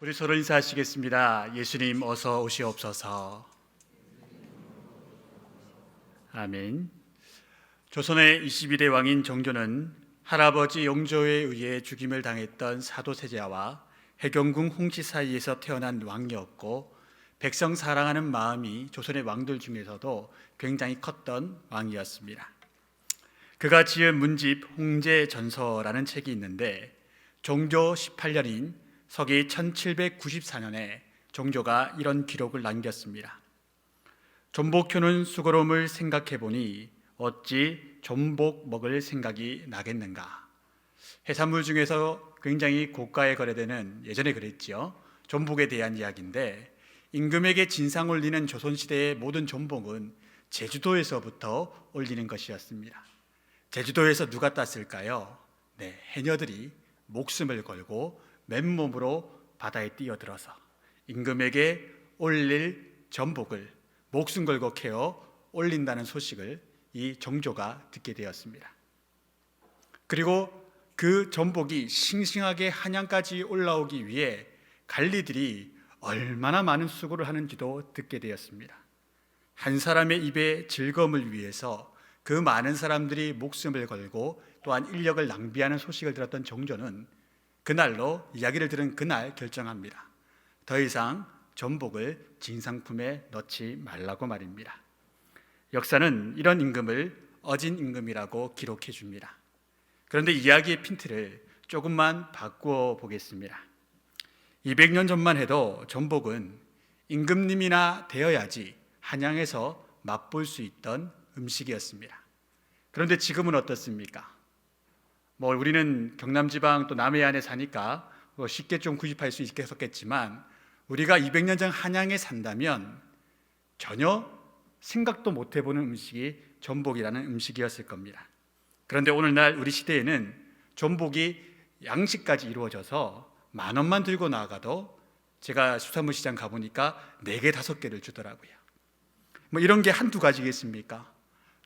우리 서로 인사하시겠습니다. 예수님 어서 오시옵소서. 아멘. 조선의 21대 왕인 정조는 할아버지 영조에 의해 죽임을 당했던 사도세자와 해경궁 홍씨 사이에서 태어난 왕이었고, 백성 사랑하는 마음이 조선의 왕들 중에서도 굉장히 컸던 왕이었습니다. 그가 지은 문집 홍제전서라는 책이 있는데, 정조 18년인 서기 1794년에 정조가 이런 기록을 남겼습니다. 전복효는 수고로움을 생각해보니 어찌 전복 먹을 생각이 나겠는가. 해산물 중에서 굉장히 고가에 거래되는, 예전에 그랬지요, 전복에 대한 이야기인데, 임금에게 진상 올리는 조선시대의 모든 전복은 제주도에서부터 올리는 것이었습니다. 제주도에서 누가 땄을까요? 해녀들이 목숨을 걸고 맨몸으로 바다에 뛰어들어서 임금에게 올릴 전복을 목숨 걸고 캐어 올린다는 소식을 이 정조가 듣게 되었습니다. 그리고 그 전복이 싱싱하게 한양까지 올라오기 위해 관리들이 얼마나 많은 수고를 하는지도 듣게 되었습니다. 한 사람의 입에 즐거움을 위해서 그 많은 사람들이 목숨을 걸고 또한 인력을 낭비하는 소식을 들었던 정조는 그날로, 이야기를 들은 그날 결정합니다. 더 이상 전복을 진상품에 넣지 말라고 말입니다. 역사는 이런 임금을 어진 임금이라고 기록해 줍니다. 그런데 이야기의 핀트를 조금만 바꾸어 보겠습니다. 200년 전만 해도 전복은 임금님이나 되어야지 한양에서 맛볼 수 있던 음식이었습니다. 그런데 지금은 어떻습니까? 우리는 경남지방 또 남해안에 사니까 쉽게 좀 구입할 수 있겠지만, 우리가 200년 전 한양에 산다면 전혀 생각도 못 해보는 음식이 전복이라는 음식이었을 겁니다. 그런데 오늘날 우리 시대에는 전복이 양식까지 이루어져서 10,000원만 들고 나가도, 제가 수산물 시장 가보니까 4개, 5개를 주더라고요. 이런 게 한두 가지겠습니까?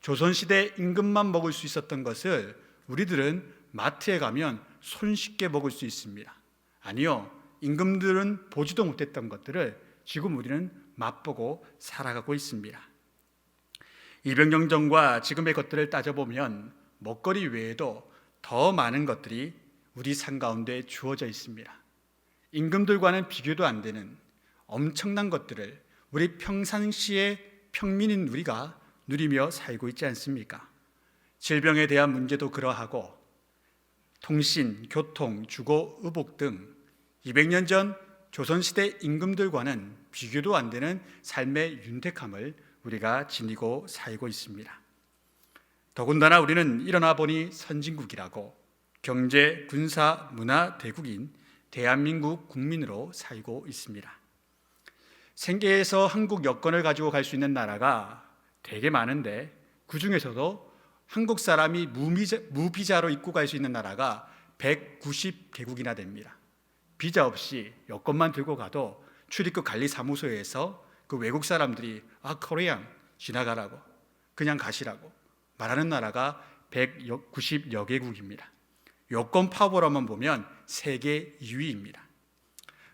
조선시대 임금만 먹을 수 있었던 것을 우리들은 마트에 가면 손쉽게 먹을 수 있습니다. 아니요, 임금들은 보지도 못했던 것들을 지금 우리는 맛보고 살아가고 있습니다. 200년 전과 지금의 것들을 따져보면 먹거리 외에도 더 많은 것들이 우리 삶 가운데 주어져 있습니다. 임금들과는 비교도 안 되는 엄청난 것들을 우리 평상시에 평민인 우리가 누리며 살고 있지 않습니까? 질병에 대한 문제도 그러하고, 통신, 교통, 주거, 의복 등 200년 전 조선시대 임금들과는 비교도 안 되는 삶의 윤택함을 우리가 지니고 살고 있습니다. 더군다나 우리는 일어나 보니 선진국이라고, 경제, 군사, 문화 대국인 대한민국 국민으로 살고 있습니다. 생계에서 한국 여권을 가지고 갈 수 있는 나라가 되게 많은데, 그 중에서도 한국 사람이 무비자로 입국 갈 수 있는 나라가 190개국이나 됩니다. 비자 없이 여권만 들고 가도 출입국 관리사무소에서 그 외국 사람들이 코리안 지나가라고, 그냥 가시라고 말하는 나라가 190여 개국입니다. 여권 파워로만 보면 세계 2위입니다.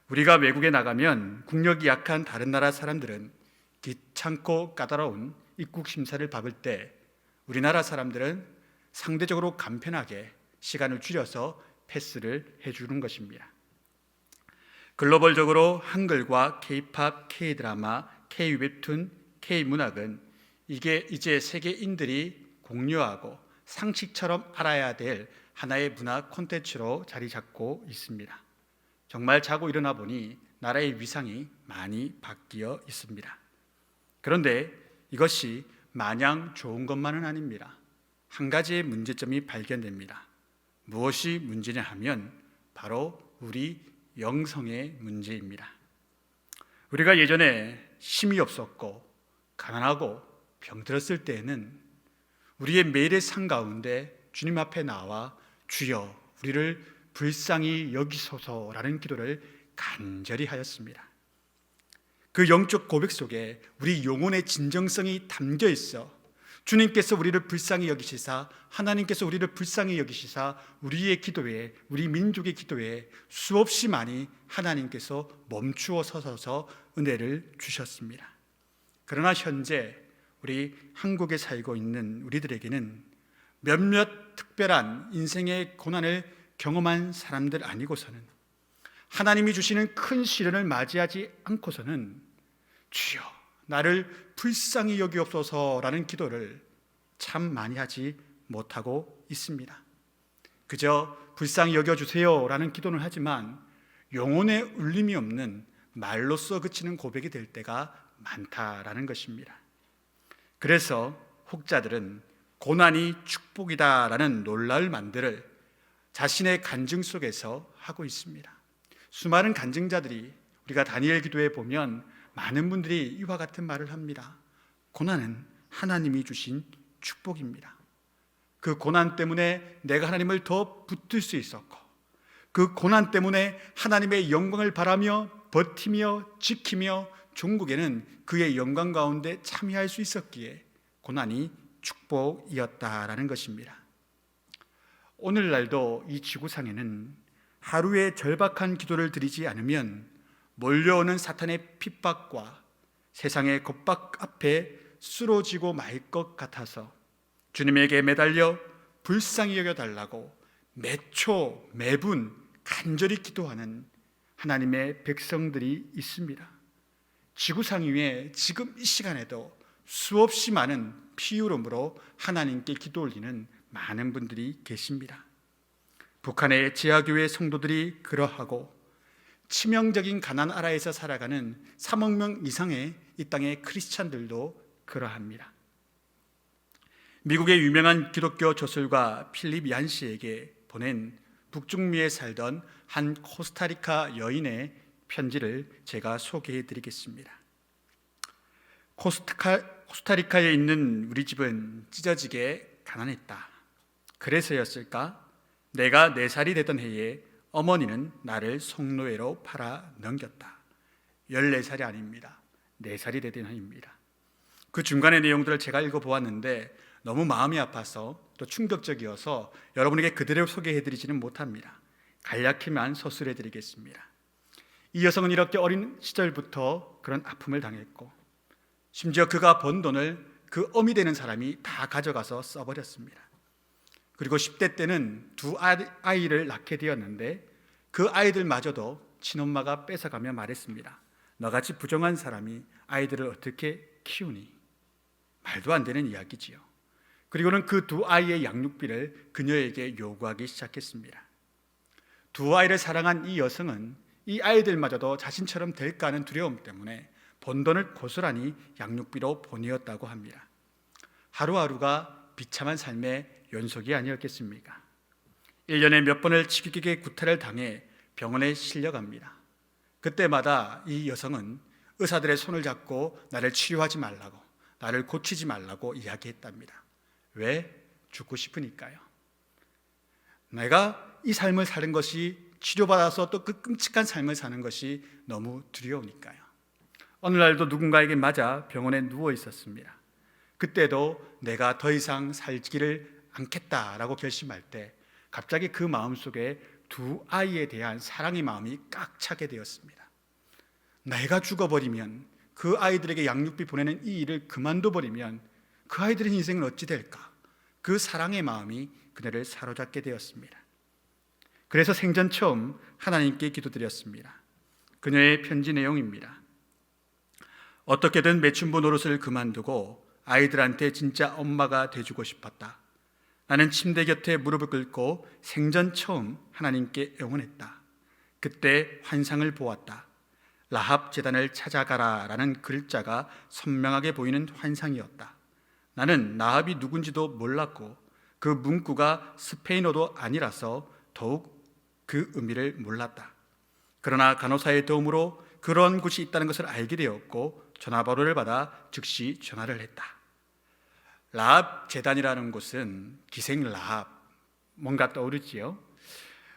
우리가 외국에 나가면 국력이 약한 다른 나라 사람들은 귀찮고 까다로운 입국 심사를 밟을 때, 우리나라 사람들은 상대적으로 간편하게 시간을 줄여서 패스를 해주는 것입니다. 글로벌적으로 한글과 K-팝, K-드라마, K-웹툰, K-문학은 이게 이제 세계인들이 공유하고 상식처럼 알아야 될 하나의 문화 콘텐츠로 자리 잡고 있습니다. 정말 자고 일어나 보니 나라의 위상이 많이 바뀌어 있습니다. 그런데 이것이 마냥 좋은 것만은 아닙니다. 한 가지의 문제점이 발견됩니다. 무엇이 문제냐 하면 바로 우리 영성의 문제입니다. 우리가 예전에 힘이 없었고 가난하고 병들었을 때에는 우리의 매일의 삶 가운데 주님 앞에 나와 주여 우리를 불쌍히 여기소서라는 기도를 간절히 하였습니다. 그 영적 고백 속에 우리 영혼의 진정성이 담겨 있어 주님께서 우리를 불쌍히 여기시사, 하나님께서 우리를 불쌍히 여기시사 우리의 기도에, 우리 민족의 기도에 수없이 많이 하나님께서 멈추어 서서 은혜를 주셨습니다. 그러나 현재 우리 한국에 살고 있는 우리들에게는 몇몇 특별한 인생의 고난을 경험한 사람들 아니고서는, 하나님이 주시는 큰 시련을 맞이하지 않고서는 주여 나를 불쌍히 여기옵소서라는 기도를 참 많이 하지 못하고 있습니다. 그저 불쌍히 여겨주세요라는 기도는 하지만 영혼의 울림이 없는 말로써 그치는 고백이 될 때가 많다라는 것입니다. 그래서 혹자들은 고난이 축복이다라는 놀라울 만들을 자신의 간증 속에서 하고 있습니다. 수많은 간증자들이, 우리가 다니엘 기도에 보면 많은 분들이 이와 같은 말을 합니다. 고난은 하나님이 주신 축복입니다. 그 고난 때문에 내가 하나님을 더 붙들 수 있었고, 그 고난 때문에 하나님의 영광을 바라며 버티며 지키며 종국에는 그의 영광 가운데 참여할 수 있었기에 고난이 축복이었다라는 것입니다. 오늘날도 이 지구상에는 하루에 절박한 기도를 드리지 않으면 몰려오는 사탄의 핍박과 세상의 겁박 앞에 쓰러지고 말 것 같아서 주님에게 매달려 불쌍히 여겨달라고 매초 매분 간절히 기도하는 하나님의 백성들이 있습니다. 지구상 위에 지금 이 시간에도 수없이 많은 피울음으로 하나님께 기도 올리는 많은 분들이 계십니다. 북한의 지하교회 성도들이 그러하고 치명적인 가난아라에서 살아가는 3억 명 이상의 이 땅의 크리스찬들도 그러합니다. 미국의 유명한 기독교 저술가 필립 얀시에게 보낸 북중미에 살던 한 코스타리카 여인의 편지를 제가 소개해 드리겠습니다. 코스타리카에 있는 우리 집은 찢어지게 가난했다. 그래서였을까? 내가 4살이 되던 해에 어머니는 나를 송로회로 팔아 넘겼다. 14살이 아닙니다. 4살이 되던 해입니다. 그 중간의 내용들을 제가 읽어보았는데 너무 마음이 아파서 또 충격적이어서 여러분에게 그대로 소개해드리지는 못합니다. 간략히만 서술해드리겠습니다. 이 여성은 이렇게 어린 시절부터 그런 아픔을 당했고, 심지어 그가 번 돈을 그 어미 되는 사람이 다 가져가서 써버렸습니다. 그리고 10대 때는 2아이를 낳게 되었는데 그 아이들마저도 친엄마가 뺏어가며 말했습니다. 너같이 부정한 사람이 아이들을 어떻게 키우니? 말도 안 되는 이야기지요. 그리고는 그 2아이의 양육비를 그녀에게 요구하기 시작했습니다. 2아이를 사랑한 이 여성은 이 아이들마저도 자신처럼 될까 하는 두려움 때문에 번 돈을 고스란히 양육비로 보내었다고 합니다. 하루하루가 비참한 삶의 연속이 아니었겠습니까? 1년에 몇 번을 지극하게 구타를 당해 병원에 실려갑니다. 그때마다 이 여성은 의사들의 손을 잡고 나를 치료하지 말라고, 나를 고치지 말라고 이야기했답니다. 왜? 죽고 싶으니까요. 내가 이 삶을 사는 것이, 치료받아서 또 그 끔찍한 삶을 사는 것이 너무 두려우니까요. 어느 날도 누군가에게 맞아 병원에 누워 있었습니다. 그때도 내가 더 이상 살기를 않겠다라고 결심할 때 갑자기 그 마음속에 2아이에 대한 사랑의 마음이 꽉 차게 되었습니다. 내가 죽어버리면, 그 아이들에게 양육비 보내는 이 일을 그만둬버리면 그 아이들의 인생은 어찌 될까? 그 사랑의 마음이 그녀를 사로잡게 되었습니다. 그래서 생전 처음 하나님께 기도드렸습니다. 그녀의 편지 내용입니다. 어떻게든 매춘부 노릇을 그만두고 아이들한테 진짜 엄마가 돼주고 싶었다. 나는 침대 곁에 무릎을 꿇고 생전 처음 하나님께 애원했다. 그때 환상을 보았다. 라합 제단을 찾아가라 라는 글자가 선명하게 보이는 환상이었다. 나는 라합이 누군지도 몰랐고 그 문구가 스페인어도 아니라서 더욱 그 의미를 몰랐다. 그러나 간호사의 도움으로 그런 곳이 있다는 것을 알게 되었고 전화번호를 받아 즉시 전화를 했다. 라합 재단이라는 곳은 기생 라합, 뭔가 떠오르지요?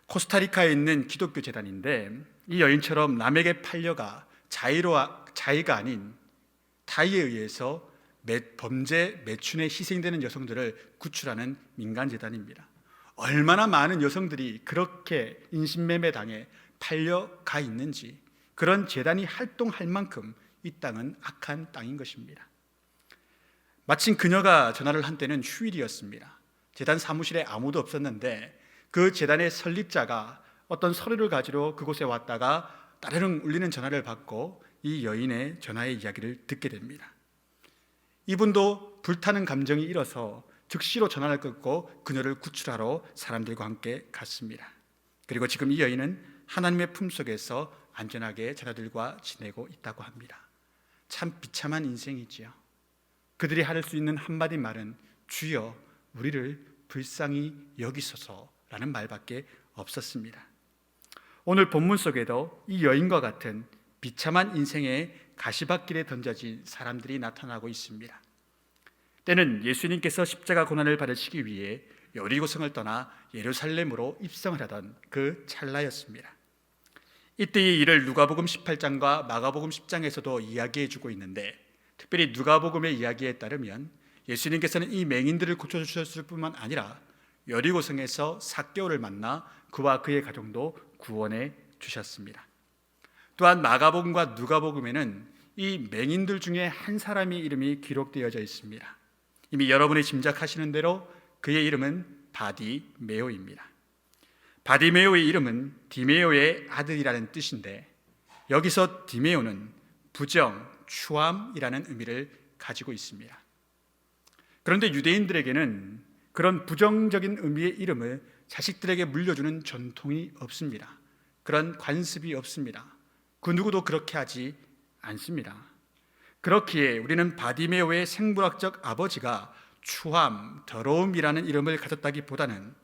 코스타리카에 있는 기독교 재단인데 이 여인처럼 남에게 팔려가 자의가 아닌 타의에 의해서 범죄 매춘에 희생되는 여성들을 구출하는 민간재단입니다. 얼마나 많은 여성들이 그렇게 인신매매 당해 팔려가 있는지, 그런 재단이 활동할 만큼 이 땅은 악한 땅인 것입니다. 마침 그녀가 전화를 한 때는 휴일이었습니다. 재단 사무실에 아무도 없었는데 그 재단의 설립자가 어떤 서류를 가지러 그곳에 왔다가 따르릉 울리는 전화를 받고 이 여인의 전화의 이야기를 듣게 됩니다. 이분도 불타는 감정이 일어서 즉시로 전화를 끊고 그녀를 구출하러 사람들과 함께 갔습니다. 그리고 지금 이 여인은 하나님의 품속에서 안전하게 자녀들과 지내고 있다고 합니다. 참 비참한 인생이지요. 그들이 할 수 있는 한마디 말은 주여 우리를 불쌍히 여기소서라는 말밖에 없었습니다. 오늘 본문 속에도 이 여인과 같은 비참한 인생의 가시밭길에 던져진 사람들이 나타나고 있습니다. 때는 예수님께서 십자가 고난을 받으시기 위해 여리고성을 떠나 예루살렘으로 입성을 하던 그 찰나였습니다. 이때의 일을 누가복음 18장과 마가복음 10장에서도 이야기해 주고 있는데, 특별히 누가복음의 이야기에 따르면 예수님께서는 이 맹인들을 고쳐주셨을 뿐만 아니라 여리고성에서 삭개오를 만나 그와 그의 가정도 구원해 주셨습니다. 또한 마가복음과 누가복음에는 이 맹인들 중에 한 사람의 이름이 기록되어져 있습니다. 이미 여러분이 짐작하시는 대로 그의 이름은 바디메오입니다. 바디메오의 이름은 디메오의 아들이라는 뜻인데, 여기서 디메오는 부정, 추함이라는 의미를 가지고 있습니다. 그런데 유대인들에게는 그런 부정적인 의미의 이름을 자식들에게 물려주는 전통이 없습니다. 그런 관습이 없습니다. 그 누구도 그렇게 하지 않습니다. 그렇기에 우리는 바디메오의 생물학적 아버지가 추함, 더러움이라는 이름을 가졌다기보다는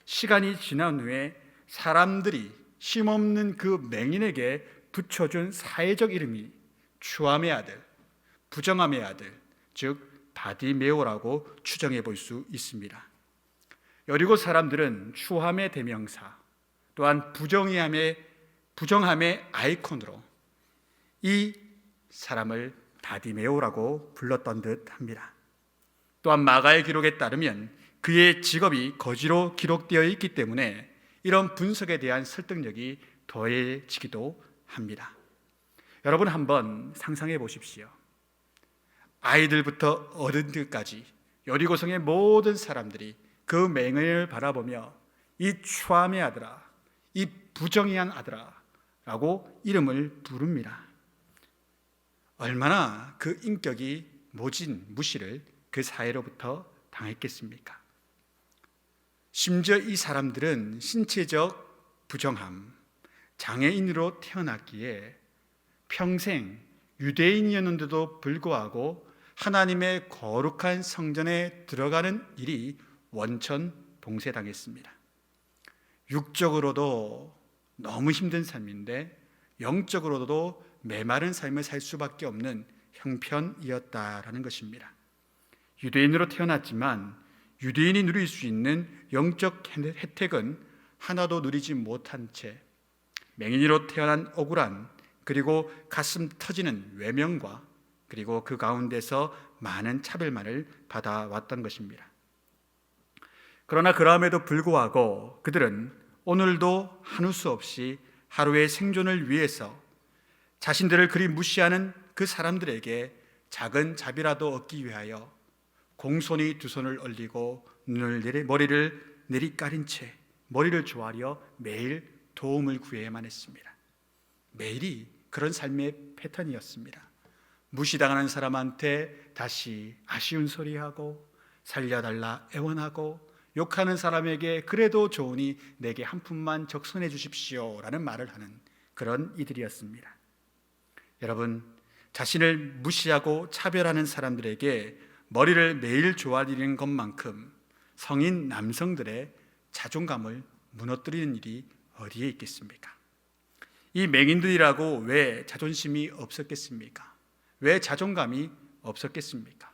시간이 지난 후에 사람들이 쉼없는 그 맹인에게 붙여준 사회적 이름이 추함의 아들, 부정함의 아들, 즉 바디메오라고 추정해 볼 수 있습니다. 여리고 사람들은 추함의 대명사, 또한 부정함의 아이콘으로 이 사람을 바디메오라고 불렀던 듯합니다. 또한 마가의 기록에 따르면 그의 직업이 거지로 기록되어 있기 때문에 이런 분석에 대한 설득력이 더해지기도 합니다. 여러분 한번 상상해 보십시오. 아이들부터 어른들까지 여리고성의 모든 사람들이 그 맹인을 바라보며 이 추함의 아들아, 이 부정의한 아들아 라고 이름을 부릅니다. 얼마나 그 인격이 모진 무시를 그 사회로부터 당했겠습니까? 심지어 이 사람들은 신체적 부정함, 장애인으로 태어났기에 평생 유대인이었는데도 불구하고 하나님의 거룩한 성전에 들어가는 일이 원천봉쇄당했습니다. 육적으로도 너무 힘든 삶인데 영적으로도 메마른 삶을 살 수밖에 없는 형편이었다라는 것입니다. 유대인으로 태어났지만 유대인이 누릴 수 있는 영적 혜택은 하나도 누리지 못한 채 맹인으로 태어난 억울한, 그리고 가슴 터지는 외면과 그리고 그 가운데서 많은 차별만을 받아왔던 것입니다. 그러나 그럼에도 불구하고 그들은 오늘도 한우 수 없이 하루의 생존을 위해서 자신들을 그리 무시하는 그 사람들에게 작은 자비라도 얻기 위하여 공손히 두 손을 얼리고 머리를 내리까린 채 머리를 조아려 매일 도움을 구해야만 했습니다. 매일이 그런 삶의 패턴이었습니다. 무시당하는 사람한테 다시 아쉬운 소리하고 살려달라 애원하고, 욕하는 사람에게 그래도 좋으니 내게 한 푼만 적선해 주십시오 라는 말을 하는 그런 이들이었습니다. 여러분, 자신을 무시하고 차별하는 사람들에게 머리를 매일 조아리는 것만큼 성인 남성들의 자존감을 무너뜨리는 일이 어디에 있겠습니까? 이 맹인들이라고 왜 자존심이 없었겠습니까? 왜 자존감이 없었겠습니까?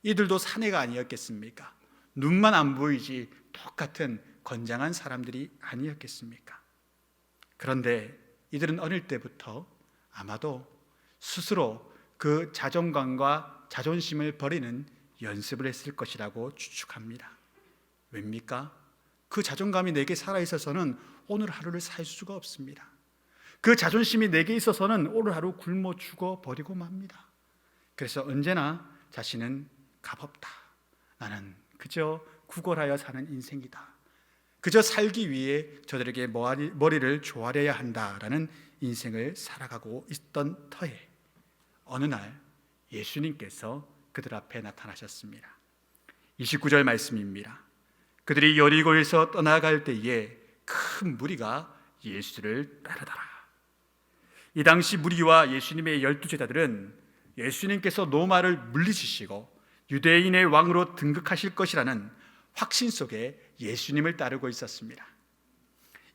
이들도 사내가 아니었겠습니까? 눈만 안 보이지 똑같은 건장한 사람들이 아니었겠습니까? 그런데 이들은 어릴 때부터 아마도 스스로 그 자존감과 자존심을 버리는 연습을 했을 것이라고 추측합니다. 왜입니까? 그 자존감이 내게 살아있어서는 오늘 하루를 살 수가 없습니다. 그 자존심이 내게 있어서는 오늘 하루 굶어 죽어 버리고 맙니다. 그래서 언제나 자신은 값없다. 나는 그저 구걸하여 사는 인생이다. 그저 살기 위해 저들에게 머리를 조아려야 한다라는 인생을 살아가고 있던 터에 어느 날 예수님께서 그들 앞에 나타나셨습니다. 29절 말씀입니다. 그들이 여리고에서 떠나갈 때에 큰 무리가 예수를 따르더라. 이 당시 무리와 예수님의 12제자들은 예수님께서 로마를 물리치시고 유대인의 왕으로 등극하실 것이라는 확신 속에 예수님을 따르고 있었습니다.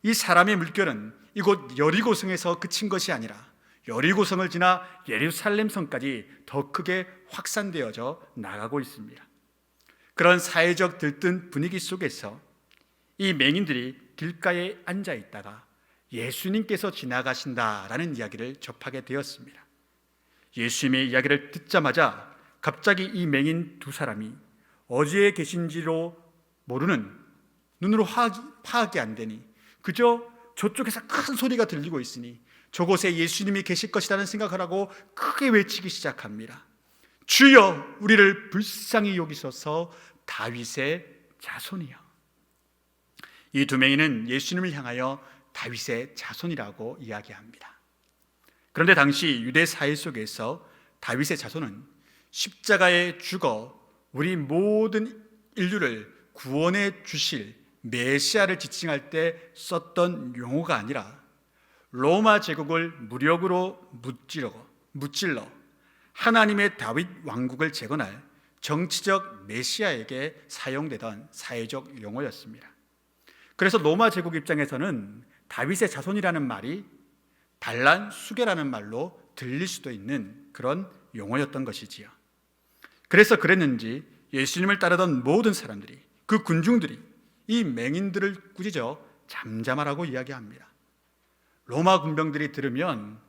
이 사람의 물결은 이곳 여리고성에서 그친 것이 아니라 여리고성을 지나 예루살렘성까지 더 크게 확산되어져 나가고 있습니다. 그런 사회적 들뜬 분위기 속에서 이 맹인들이 길가에 앉아 있다가 예수님께서 지나가신다라는 이야기를 접하게 되었습니다. 예수님의 이야기를 듣자마자 갑자기 이 맹인 두 사람이 어디에 계신지로 모르는, 눈으로 파악이 안 되니 그저 저쪽에서 큰 소리가 들리고 있으니 저곳에 예수님이 계실 것이라는 생각을 하고 크게 외치기 시작합니다. 주여, 우리를 불쌍히 여기소서, 다윗의 자손이여. 이 두 맹인은 예수님을 향하여 다윗의 자손이라고 이야기합니다. 그런데 당시 유대 사회 속에서 다윗의 자손은 십자가에 죽어 우리 모든 인류를 구원해 주실 메시아를 지칭할 때 썼던 용어가 아니라 로마 제국을 무력으로 무찔러 하나님의 다윗 왕국을 재건할 정치적 메시아에게 사용되던 사회적 용어였습니다. 그래서 로마 제국 입장에서는 다윗의 자손이라는 말이 반란 수계라는 말로 들릴 수도 있는 그런 용어였던 것이지요. 그래서 그랬는지 예수님을 따르던 모든 사람들이, 그 군중들이 이 맹인들을 꾸짖어 잠잠하라고 이야기합니다. 로마 군병들이 들으면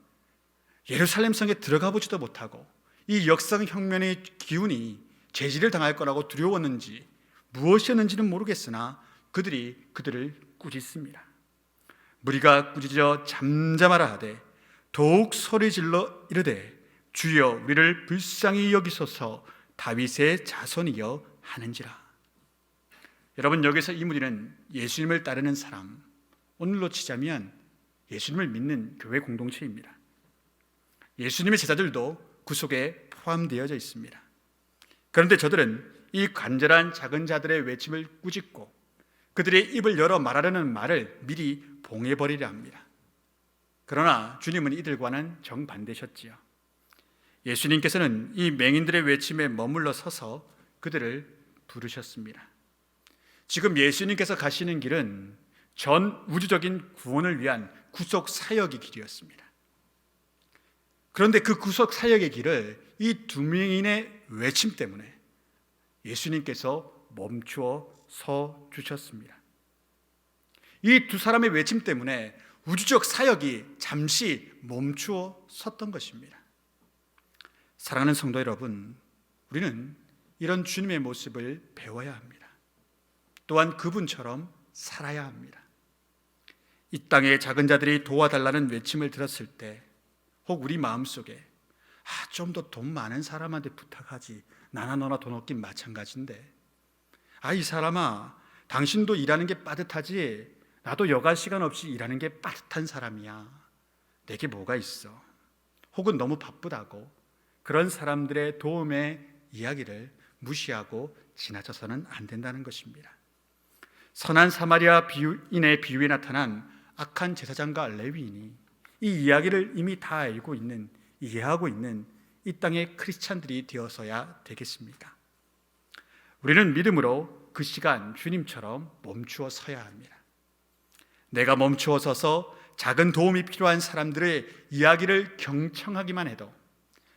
예루살렘 성에 들어가 보지도 못하고 이 역성혁명의 기운이 제지를 당할 거라고 두려웠는지 무엇이었는지는 모르겠으나 그들이 그들을 꾸짖습니다. 무리가 꾸짖어 잠잠하라 하되 더욱 소리질러 이르되 주여, 우리를 불쌍히 여기소서, 다윗의 자손이여 하는지라. 여러분, 여기서 이 무리는 예수님을 따르는 사람, 오늘로 치자면 예수님을 믿는 교회 공동체입니다. 예수님의 제자들도 그 속에 포함되어져 있습니다. 그런데 저들은 이 간절한 작은 자들의 외침을 꾸짖고 그들의 입을 열어 말하려는 말을 미리 봉해버리려 합니다. 그러나 주님은 이들과는 정반대셨지요. 예수님께서는 이 맹인들의 외침에 머물러 서서 그들을 부르셨습니다. 지금 예수님께서 가시는 길은 전 우주적인 구원을 위한 구속 사역의 길이었습니다. 그런데 그 구속 사역의 길을 이 두 맹인의 외침 때문에 예수님께서 멈추어 서 주셨습니다. 이 두 사람의 외침 때문에 우주적 사역이 잠시 멈추어 섰던 것입니다. 사랑하는 성도 여러분, 우리는 이런 주님의 모습을 배워야 합니다. 또한 그분처럼 살아야 합니다. 이 땅의 작은 자들이 도와달라는 외침을 들었을 때 혹 우리 마음속에 좀 더 돈 많은 사람한테 부탁하지, 나나 너나 돈 없긴 마찬가지인데, 이 사람아, 당신도 일하는 게 빠듯하지, 나도 여가 시간 없이 일하는 게 빠듯한 사람이야, 내게 뭐가 있어, 혹은 너무 바쁘다고 그런 사람들의 도움의 이야기를 무시하고 지나쳐서는 안 된다는 것입니다. 선한 사마리아 인의 비유에 나타난 악한 제사장과 레위인이 이 이야기를 이미 다 알고 있는, 이해하고 있는 이 땅의 크리스찬들이 되어서야 되겠습니까? 우리는 믿음으로 그 시간 주님처럼 멈추어 서야 합니다. 내가 멈추어 서서 작은 도움이 필요한 사람들의 이야기를 경청하기만 해도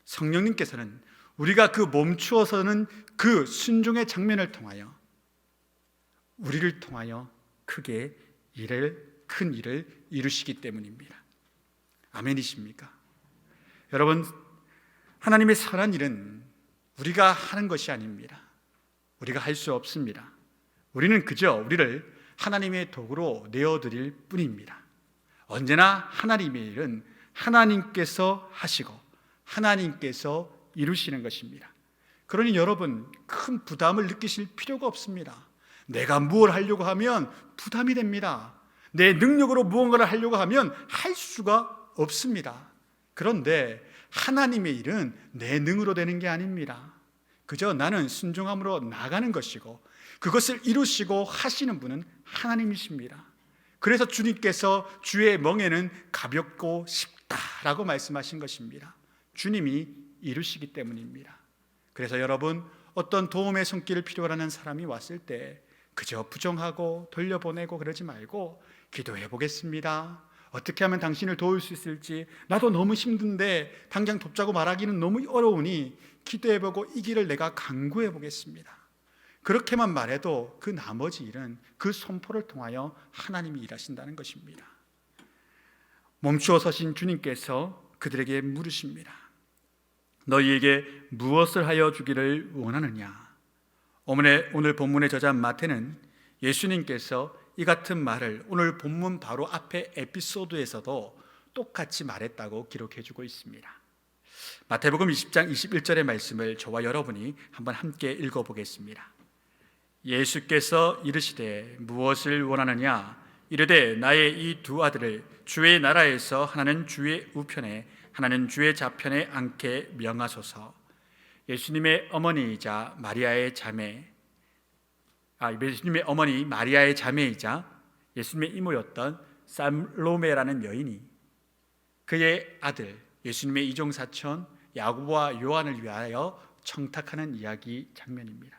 성령님께서는 우리가 그 멈추어서는 그 순종의 장면을 통하여 우리를 통하여 크게 큰 일을 이루시기 때문입니다. 아멘이십니까? 여러분, 하나님의 선한 일은 우리가 하는 것이 아닙니다. 우리가 할 수 없습니다. 우리는 그저 우리를 하나님의 도구로 내어드릴 뿐입니다. 언제나 하나님의 일은 하나님께서 하시고 하나님께서 이루시는 것입니다. 그러니 여러분, 큰 부담을 느끼실 필요가 없습니다. 내가 무엇을 하려고 하면 부담이 됩니다. 내 능력으로 무언가를 하려고 하면 할 수가 없습니다. 그런데 하나님의 일은 내 능으로 되는 게 아닙니다. 그저 나는 순종함으로 나가는 것이고 그것을 이루시고 하시는 분은 하나님이십니다. 그래서 주님께서 주의 멍에는 가볍고 쉽다라고 말씀하신 것입니다. 주님이 이루시기 때문입니다. 그래서 여러분, 어떤 도움의 손길을 필요로 하는 사람이 왔을 때 그저 부정하고 돌려보내고 그러지 말고 기도해 보겠습니다. 어떻게 하면 당신을 도울 수 있을지, 나도 너무 힘든데 당장 돕자고 말하기는 너무 어려우니 기도해보고 이 길을 내가 강구해 보겠습니다. 그렇게만 말해도 그 나머지 일은 그 선포를 통하여 하나님이 일하신다는 것입니다. 멈추어 서신 주님께서 그들에게 물으십니다. 너희에게 무엇을 하여 주기를 원하느냐? 오늘 본문의 저자 마태는 예수님께서 이 같은 말을 오늘 본문 바로 앞에 에피소드에서도 똑같이 말했다고 기록해주고 있습니다. 마태복음 20장 21절의 말씀을 저와 여러분이 한번 함께 읽어보겠습니다. 예수께서 이르시되 무엇을 원하느냐? 이르되 나의 이 두 아들을 주의 나라에서 하나는 주의 우편에 하나는 주의 좌편에 앉게 명하소서. 예수님의 어머니이자 예수님의 어머니 마리아의 자매이자 예수님의 이모였던 살로메라는 여인이 그의 아들 예수님의 이종사촌 야고보와 요한을 위하여 청탁하는 이야기 장면입니다.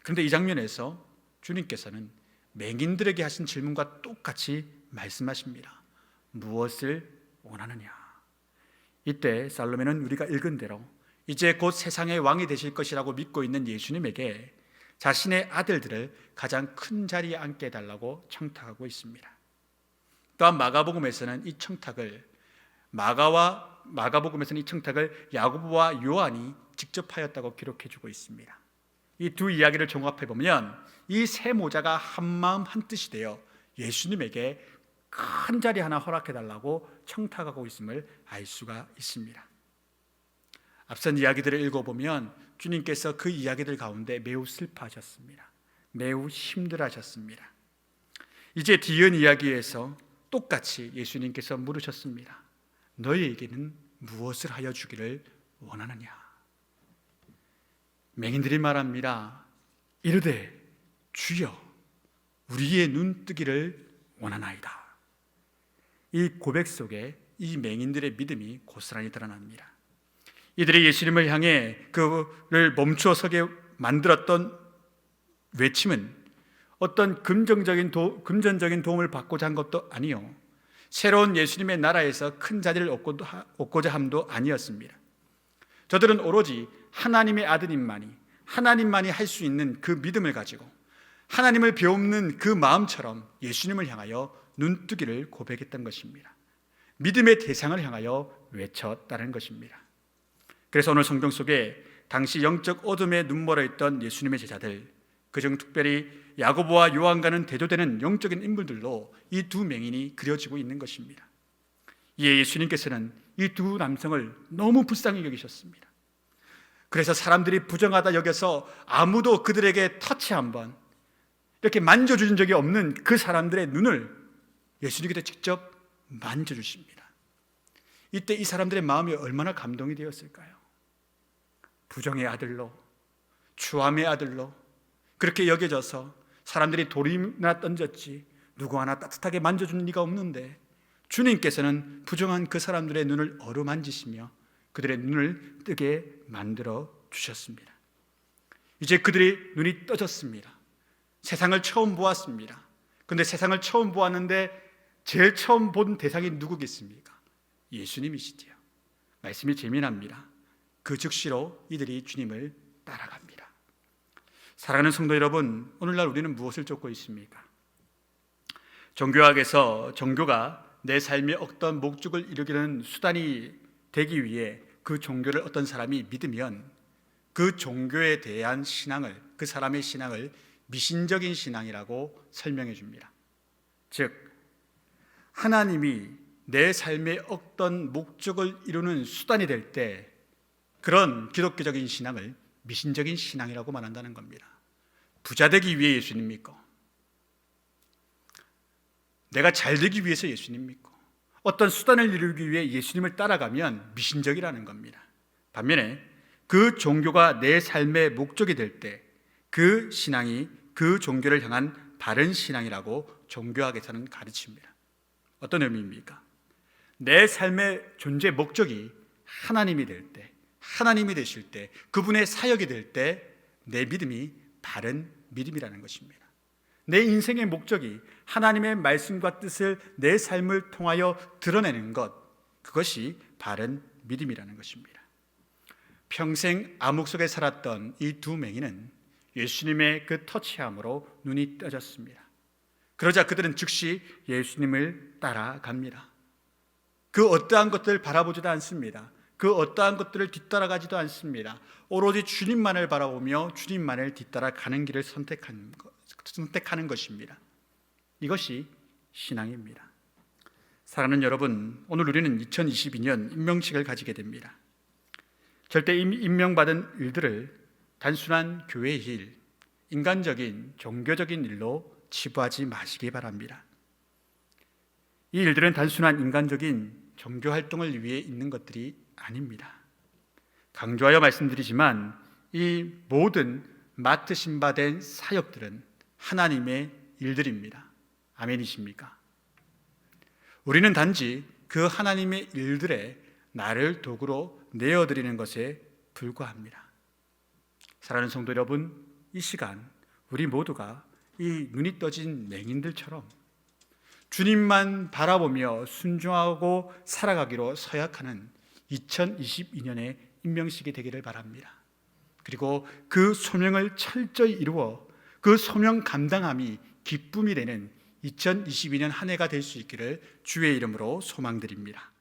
그런데 이 장면에서 주님께서는 맹인들에게 하신 질문과 똑같이 말씀하십니다. 무엇을 원하느냐? 이때 살로메는 우리가 읽은 대로 이제 곧 세상의 왕이 되실 것이라고 믿고 있는 예수님에게 자신의 아들들을 가장 큰 자리에 앉게 해달라고 청탁하고 있습니다. 또한 마가복음에서는 이 청탁을 야고보와 요한이 직접 하였다고 기록해주고 있습니다. 이 두 이야기를 종합해 보면 이 세 모자가 한 마음 한 뜻이 되어 예수님에게 큰 자리 하나 허락해 달라고 청탁하고 있음을 알 수가 있습니다. 앞선 이야기들을 읽어보면 주님께서 그 이야기들 가운데 매우 슬퍼하셨습니다. 매우 힘들어하셨습니다. 이제 뒤이은 이야기에서 똑같이 예수님께서 물으셨습니다. 너희에게는 무엇을 하여 주기를 원하느냐? 맹인들이 말합니다. 이르되 주여 우리의 눈 뜨기를 원하나이다. 이 고백 속에 이 맹인들의 믿음이 고스란히 드러납니다. 이들이 예수님을 향해 그를 멈추어 서게 만들었던 외침은 어떤 금전적인 도움을 받고자 한 것도 아니요, 새로운 예수님의 나라에서 큰 자리를 얻고자 함도 아니었습니다. 저들은 오로지 하나님의 하나님만이 할 수 있는 그 믿음을 가지고 하나님을 배움는 그 마음처럼 예수님을 향하여 눈뜨기를 고백했던 것입니다. 믿음의 대상을 향하여 외쳤다는 것입니다. 그래서 오늘 성경 속에 당시 영적 어둠에 눈멀어 있던 예수님의 제자들, 그중 특별히 야고보와 요한과는 대조되는 영적인 인물들로 이 두 맹인이 그려지고 있는 것입니다. 이에 예수님께서는 이 두 남성을 너무 불쌍히 여기셨습니다. 그래서 사람들이 부정하다 여겨서 아무도 그들에게 터치 한번 이렇게 만져주신 적이 없는 그 사람들의 눈을 예수님께서 직접 만져주십니다. 이때 이 사람들의 마음이 얼마나 감동이 되었을까요? 부정의 아들로, 추함의 아들로 그렇게 여겨져서 사람들이 돌이나 던졌지 누구 하나 따뜻하게 만져주는 리가 없는데 주님께서는 부정한 그 사람들의 눈을 어루만지시며 그들의 눈을 뜨게 만들어 주셨습니다. 이제 그들의 눈이 떠졌습니다. 세상을 처음 보았습니다. 그런데 세상을 처음 보았는데 제일 처음 본 대상이 누구겠습니까? 예수님이시지요. 말씀이 재미납니다. 그 즉시로 이들이 주님을 따라갑니다. 사랑하는 성도 여러분, 오늘날 우리는 무엇을 쫓고 있습니까? 종교학에서 종교가 내 삶의 어떤 목적을 이루기는 수단이 되기 위해 그 종교를 어떤 사람이 믿으면 그 종교에 대한 신앙을, 그 사람의 신앙을 미신적인 신앙이라고 설명해 줍니다. 즉, 하나님이 내 삶의 어떤 목적을 이루는 수단이 될 때 그런 기독교적인 신앙을 미신적인 신앙이라고 말한다는 겁니다. 부자 되기 위해 예수님 믿고, 내가 잘 되기 위해서 예수님 믿고, 어떤 수단을 이루기 위해 예수님을 따라가면 미신적이라는 겁니다. 반면에 그 종교가 내 삶의 목적이 될 때 그 신앙이 그 종교를 향한 바른 신앙이라고 종교학에서는 가르칩니다. 어떤 의미입니까? 내 삶의 존재 목적이 하나님이 될 때, 하나님이 되실 때, 그분의 사역이 될 때 내 믿음이 바른 믿음이라는 것입니다. 내 인생의 목적이 하나님의 말씀과 뜻을 내 삶을 통하여 드러내는 것, 그것이 바른 믿음이라는 것입니다. 평생 암흑 속에 살았던 이 두 맹인은 예수님의 그 터치함으로 눈이 떠졌습니다. 그러자 그들은 즉시 예수님을 따라갑니다. 그 어떠한 것들을 바라보지도 않습니다. 그 어떠한 것들을 뒤따라가지도 않습니다. 오로지 주님만을 바라보며 주님만을 뒤따라가는 길을 선택하는 것입니다. 이것이 신앙입니다. 사랑하는 여러분, 오늘 우리는 2022년 임명식을 가지게 됩니다. 절대 임명받은 일들을 단순한 교회의 일, 인간적인 종교적인 일로 치부하지 마시기 바랍니다. 이 일들은 단순한 인간적인 종교 활동을 위해 있는 것들이 아닙니다. 강조하여 말씀드리지만 이 모든 맡으신 바 된 사역들은 하나님의 일들입니다. 아멘이십니까? 우리는 단지 그 하나님의 일들에 나를 도구로 내어드리는 것에 불과합니다. 사랑하는 성도 여러분, 이 시간 우리 모두가 이 눈이 떠진 맹인들처럼 주님만 바라보며 순종하고 살아가기로 서약하는 2022년의 임명식이 되기를 바랍니다. 그리고 그 소명을 철저히 이루어 그 소명 감당함이 기쁨이 되는 2022년 한 해가 될 수 있기를 주의 이름으로 소망드립니다.